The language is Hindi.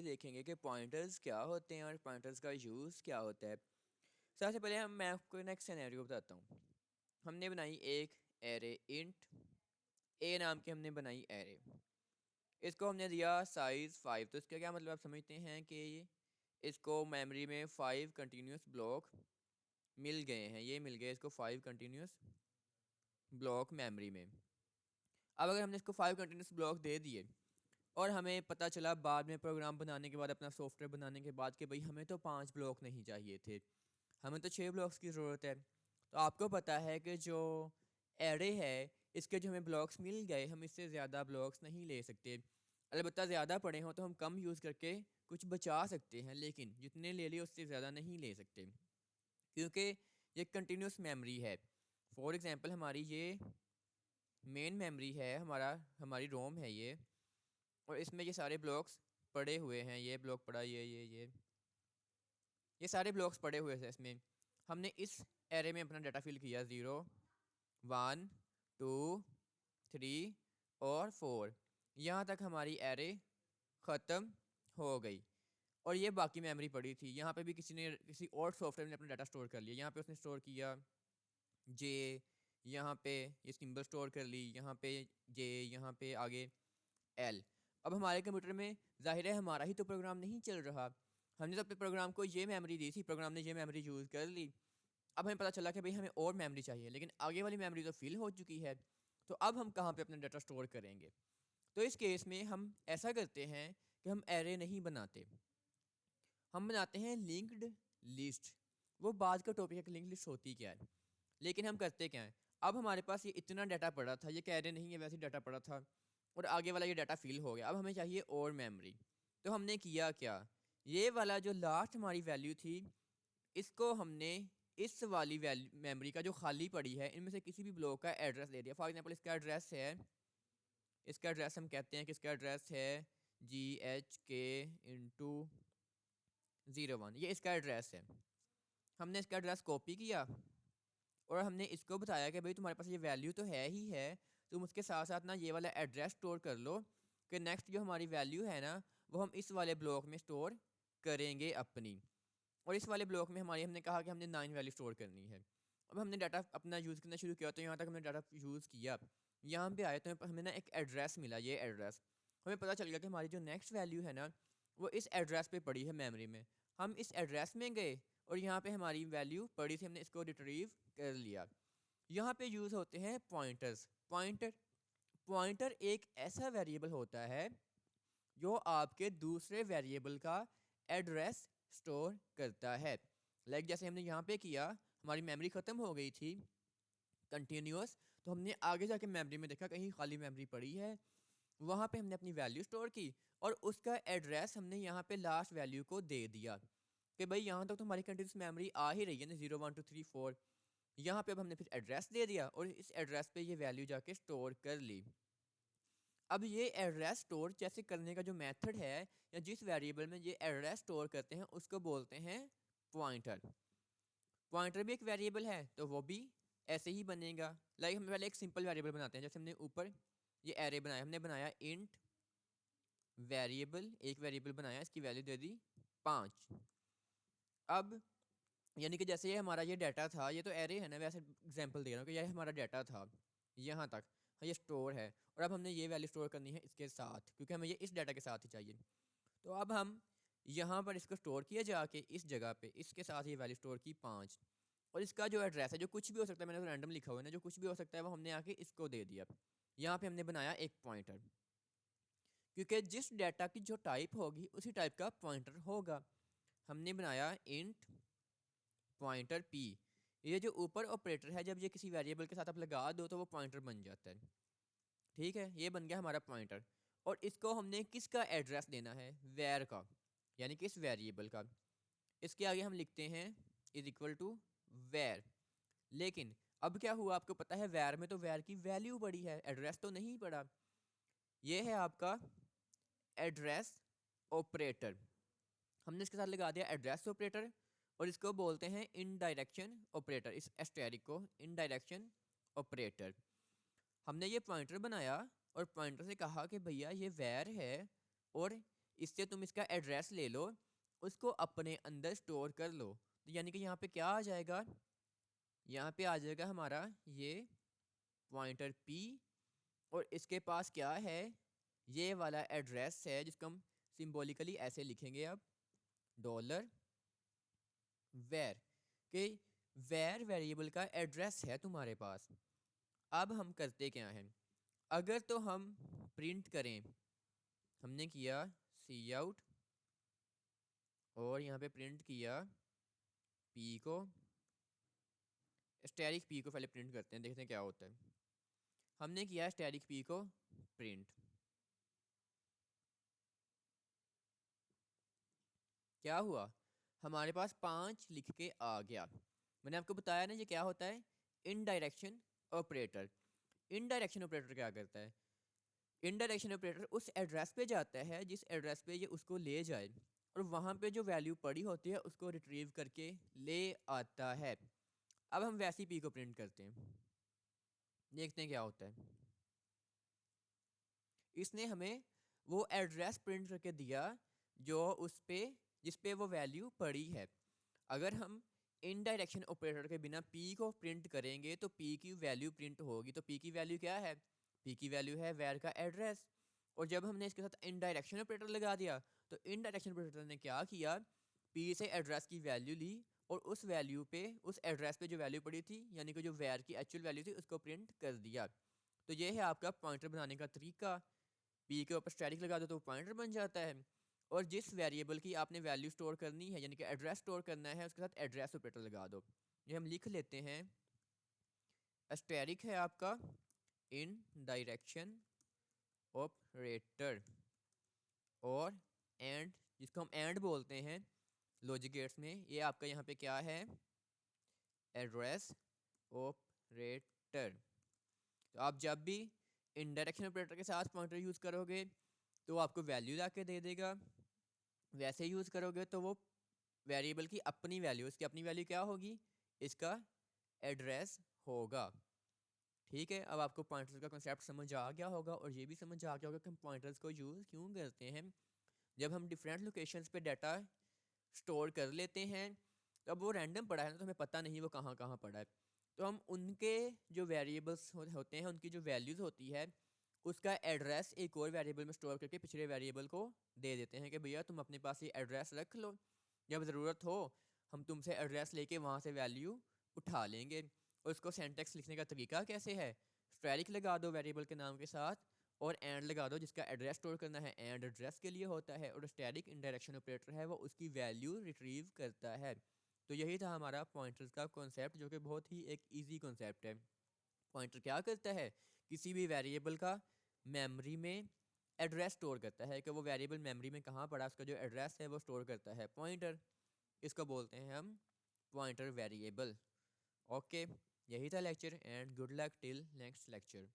देखेंगे कि पॉइंटर्स क्या होते हैं और पॉइंटर्स का यूज़ क्या होता है। सबसे पहले मैं आपको ना एक सिनेरियो बताता हूँ। हमने बनाई एक एरे इंट ए नाम की, हमने बनाई एरे। इसको हमने दिया साइज़ 5। तो इसका क्या मतलब आप समझते हैं कि इसको मेमोरी में 5 कंटिन्यूस ब्लॉक मिल गए हैं। ये मिल गए इसको 5 कंटिन्यूस ब्लॉक मेमोरी में। अब अगर हमने इसको 5 कंटिन्यूस ब्लॉक दे दिए और हमें पता चला बाद में प्रोग्राम बनाने के बाद, अपना सॉफ्टवेयर बनाने के बाद, कि भाई हमें तो 5 ब्लॉक नहीं चाहिए थे, हमें तो 6 ब्लॉक्स की ज़रूरत है। तो आपको पता है कि जो एरे है इसके जो हमें ब्लॉक्स मिल गए, हम इससे ज़्यादा ब्लॉक्स नहीं ले सकते। अलबत्ता ज़्यादा पड़े हों तो हम कम यूज़ करके कुछ बचा सकते हैं, लेकिन जितने ले लिए उससे ज़्यादा नहीं ले सकते, क्योंकि ये कंटिन्यूस मेमोरी है। फॉर एग्ज़ाम्पल हमारी ये मेन मेमोरी है, हमारी रोम है ये, और इसमें ये सारे ब्लॉक्स पड़े हुए हैं। ये ब्लॉक पड़ा, ये सारे ब्लॉक्स पड़े हुए थे इसमें। हमने इस एरे में अपना डाटा फिल किया 0 1 2 3 और 4। यहाँ तक हमारी एरे ख़त्म हो गई और ये बाकी मेमोरी पड़ी थी। यहाँ पे भी किसी और सॉफ्टवेयर ने अपना डाटा स्टोर कर लिया। यहाँ पे उसने स्टोर किया जे, यहाँ पे ये सिंबल स्टोर कर ली, यहाँ पे जे, यहाँ पे आगे एल। अब हमारे कंप्यूटर में जाहिर है हमारा ही तो प्रोग्राम नहीं चल रहा। हमने तो अपने प्रोग्राम को ये मेमोरी दी थी, प्रोग्राम ने ये मेमोरी यूज़ कर ली। अब हमें पता चला कि भाई हमें और मेमोरी चाहिए, लेकिन आगे वाली मेमोरी तो फिल हो चुकी है। तो अब हम कहाँ पे अपना डाटा स्टोर करेंगे? तो इस केस में हम ऐसा करते हैं कि हम एरे नहीं बनाते, हम बनाते हैं लिंक्ड लिस्ट। वो बाद का टॉपिक है कि लिंक्ड लिस्ट होती क्या है, लेकिन हम करते क्या हैं। अब हमारे पास ये इतना डाटा पड़ा था, ये कह रहे नहीं है वैसे ही डाटा पड़ा था, और आगे वाला ये डाटा फिल हो गया। अब हमें चाहिए और मेमोरी। तो हमने किया क्या, ये वाला जो लास्ट हमारी वैल्यू थी, इसको हमने इस वाली वैल्यू मेमोरी का जो खाली पड़ी है इनमें से किसी भी ब्लॉक का एड्रेस दे दिया। फॉर एग्जांपल इसका एड्रेस है, इसका एड्रेस हम कहते हैं कि इसका एड्रेस है GHK × 01। ये इसका एड्रेस है। हमने इसका एड्रेस कॉपी किया और हमने इसको बताया कि भाई तुम्हारे पास ये वैल्यू तो है ही है, तुम उसके साथ साथ ना ये वाला एड्रेस स्टोर कर लो कि नेक्स्ट जो हमारी वैल्यू है ना वो हम इस वाले ब्लॉक में स्टोर करेंगे अपनी। और इस वाले ब्लॉक में हमने कहा कि हमने 9 वैल्यू स्टोर करनी है। अब हमने डाटा अपना यूज़ करना शुरू किया, तो यहाँ तक हमने डाटा यूज़ किया। यहाँ पे आए तो हमें ना एक एड्रेस मिला। ये एड्रेस हमें पता चल गया कि हमारी जो नेक्स्ट वैल्यू है ना वो इस एड्रेस पे पड़ी है मेमोरी में। हम इस एड्रेस में गए और यहाँ पे हमारी वैल्यू पड़ी थी, हमने इसको रिट्रीव कर लिया। यहाँ पे यूज़ होते हैं पॉइंटर्स। पॉइंटर एक ऐसा वेरिएबल होता है जो आपके दूसरे वेरिएबल का एड्रेस स्टोर करता है। लाइक जैसे हमने यहाँ पे किया, हमारी मेमोरी ख़त्म हो गई थी कंटिन्यूस, तो हमने आगे जाके मेमोरी में देखा कहीं खाली मेमोरी पड़ी है, वहाँ पे हमने अपनी वैल्यू स्टोर की और उसका एड्रेस हमने यहाँ पे लास्ट वैल्यू को दे दिया कि भाई यहाँ तक तो हमारी कंटिन्यूस मेमोरी आ ही रही है ना, 0 1 2 3 4। यहाँ पे अब हमने फिर एड्रेस दे दिया और इस एड्रेस पे ये वैल्यू जाके स्टोर कर ली। अब ये एड्रेस स्टोर जैसे करने का जो मेथड है या जिस वेरिएबल में ये एड्रेस स्टोर करते हैं उसको बोलते हैं पॉइंटर। पॉइंटर भी एक वेरिएबल है तो वो भी ऐसे ही बनेगा। लाइक हम पहले एक सिंपल वेरिएबल बनाते हैं। जैसे हमने ऊपर ये एरे बनाया, हमने बनाया इंट वेरिएबल, एक वेरिएबल बनाया, इसकी वैल्यू दे दी 5। अब यानी कि जैसे ये हमारा ये डाटा था, ये तो एरे है ना, वैसे एग्जांपल दे रहा हूँ कि ये हमारा डाटा था यहाँ तक, हाँ ये स्टोर है, और अब हमने ये वैल्यू स्टोर करनी है इसके साथ, क्योंकि हमें ये इस डाटा के साथ ही चाहिए। तो अब हम यहाँ पर इसको स्टोर किया जाके इस जगह पे इसके साथ ये वैल्यू स्टोर की 5, और इसका जो एड्रेस है जो कुछ भी हो सकता है, मैंने तो रैंडम लिखा हुआ है ना, जो कुछ भी हो सकता है वो हमने आके इसको दे दिया। यहाँ पे हमने बनाया एक पॉइंटर, क्योंकि जिस डाटा की जो टाइप होगी उसी टाइप का पॉइंटर होगा। हमने बनाया इंट पॉइंटर पी। ये जो ऊपर ऑपरेटर है, जब ये किसी वेरिएबल के साथ आप लगा दो तो वो पॉइंटर बन जाता है। ठीक है, ये बन गया हमारा पॉइंटर। और इसको हमने किसका एड्रेस देना है, वेर का, यानी कि इस वेरिएबल का। इसके आगे हम लिखते हैं इज इक्वल टू वेर। लेकिन अब क्या हुआ, आपको पता है वेर में तो वेर की वैल्यू पड़ी है, एड्रेस तो नहीं पड़ा। ये है आपका एड्रेस ऑपरेटर। हमने इसके साथ लगा दिया एड्रेस ऑपरेटर, और इसको बोलते हैं इनडायरेक्शन ऑपरेटर। इस एस्टेरिक को इनडायरेक्शन ऑपरेटर। हमने ये पॉइंटर बनाया और पॉइंटर से कहा कि भैया ये वेर है और इससे तुम इसका एड्रेस ले लो, उसको अपने अंदर स्टोर कर लो। तो यानी कि यहाँ पे क्या आ जाएगा, यहाँ पे आ जाएगा हमारा ये पॉइंटर p, और इसके पास क्या है, ये वाला एड्रेस है जिसको हम सिंबॉलिकली ऐसे लिखेंगे अब, डॉलर वेर, के वेर वेरिएबल का एड्रेस है तुम्हारे पास। अब हम करते क्या हैं, अगर तो हम प्रिंट करें, हमने किया सी आउट और यहाँ पे प्रिंट किया p को, स्टैटिक p को पहले प्रिंट करते हैं, देखते हैं क्या होता है। हमने किया स्टैटिक p को प्रिंट, क्या हुआ, हमारे पास 5 लिख के आ गया। मैंने आपको बताया ना ये क्या होता है, इनडायरेक्शन ऑपरेटर। इनडायरेक्शन ऑपरेटर क्या करता है, इनडायरेक्शन ऑपरेटर उस एड्रेस पे जाता है जिस एड्रेस पे ये उसको ले जाए, और वहाँ पे जो वैल्यू पड़ी होती है उसको रिट्रीव करके ले आता है। अब हम वैसी पी को प्रिंट करते हैं, देखते हैं क्या होता है। इसने हमें वो एड्रेस प्रिंट करके दिया जो उस पे, जिस पे वो वैल्यू पड़ी है। अगर हम इनडायरेक्शन ऑपरेटर के बिना p को प्रिंट करेंगे तो p की वैल्यू प्रिंट होगी। तो p की वैल्यू क्या है, p की वैल्यू है वैर का एड्रेस। और जब हमने इसके साथ इनडायरेक्शन ऑपरेटर लगा दिया तो इनडायरेक्शन ऑपरेटर ने क्या किया, p से एड्रेस की वैल्यू ली और उस वैल्यू पे, उस एड्रेस पे जो वैल्यू पड़ी थी यानी कि जो वैर की एक्चुअल वैल्यू थी उसको प्रिंट कर दिया। तो ये है आपका पॉइंटर बनाने का तरीका। p के ऊपर स्टैटिक लगा दो तो पॉइंटर बन जाता है, और जिस वेरिएबल की आपने वैल्यू स्टोर करनी है यानी कि एड्रेस स्टोर करना है उसके साथ एड्रेस ऑपरेटर लगा दो। ये हम लिख लेते हैं, एस्टेरिक है आपका इन डायरेक्शन ऑपरेटर, और एंड, जिसको हम एंड बोलते हैं लॉजिक गेट्स में, ये आपका यहाँ पे क्या है, एड्रेस ऑपरेटर। तो आप जब भी इनडायरेक्शन ऑपरेटर के साथ पॉइंटर यूज़ करोगे तो आपको वैल्यू ला के दे देगा, वैसे यूज़ करोगे तो वो वेरिएबल की अपनी वैल्यू, इसकी अपनी वैल्यू क्या होगी, इसका एड्रेस होगा। ठीक है, अब आपको पॉइंटर्स का कॉन्सेप्ट समझ आ गया होगा, और ये भी समझ आ गया होगा कि हम पॉइंटर्स को यूज़ क्यों करते हैं। जब हम डिफरेंट लोकेशंस पे डाटा स्टोर कर लेते हैं, तो अब वो रैंडम पड़ा है ना, तो हमें पता नहीं वो कहाँ कहाँ पड़ा है, तो हम उनके जो वेरिएबल्स होते हैं, उनकी जो वैल्यूज़ होती है, उसका एड्रेस एक और वेरिएबल में स्टोर करके पिछले वेरिएबल को दे देते हैं कि भैया तुम अपने पास ये एड्रेस रख लो, जब ज़रूरत हो हम तुमसे एड्रेस लेके वहाँ से वैल्यू उठा लेंगे। और उसको सेंटेक्स लिखने का तरीका कैसे है, स्टैटिक लगा दो वेरिएबल के नाम के साथ, और एंड लगा दो, जिसका एड्रेस स्टोर करना है एंड एड्रेस के लिए होता है, और स्टैटिक इनडायरेक्शन ऑपरेटर है वो उसकी वैल्यू रिट्रीव करता है। तो यही था हमारा पॉइंटर्स का कॉन्सेप्ट, जो कि बहुत ही एक ईजी कॉन्सेप्ट है। पॉइंटर क्या करता है, किसी भी वेरिएबल का मेमोरी में एड्रेस स्टोर करता है, कि वो वेरिएबल मेमोरी में कहाँ पड़ा, उसका जो एड्रेस है वो स्टोर करता है पॉइंटर, इसको बोलते हैं हम पॉइंटर वेरिएबल। ओके, यही था lecture, and good luck till next lecture.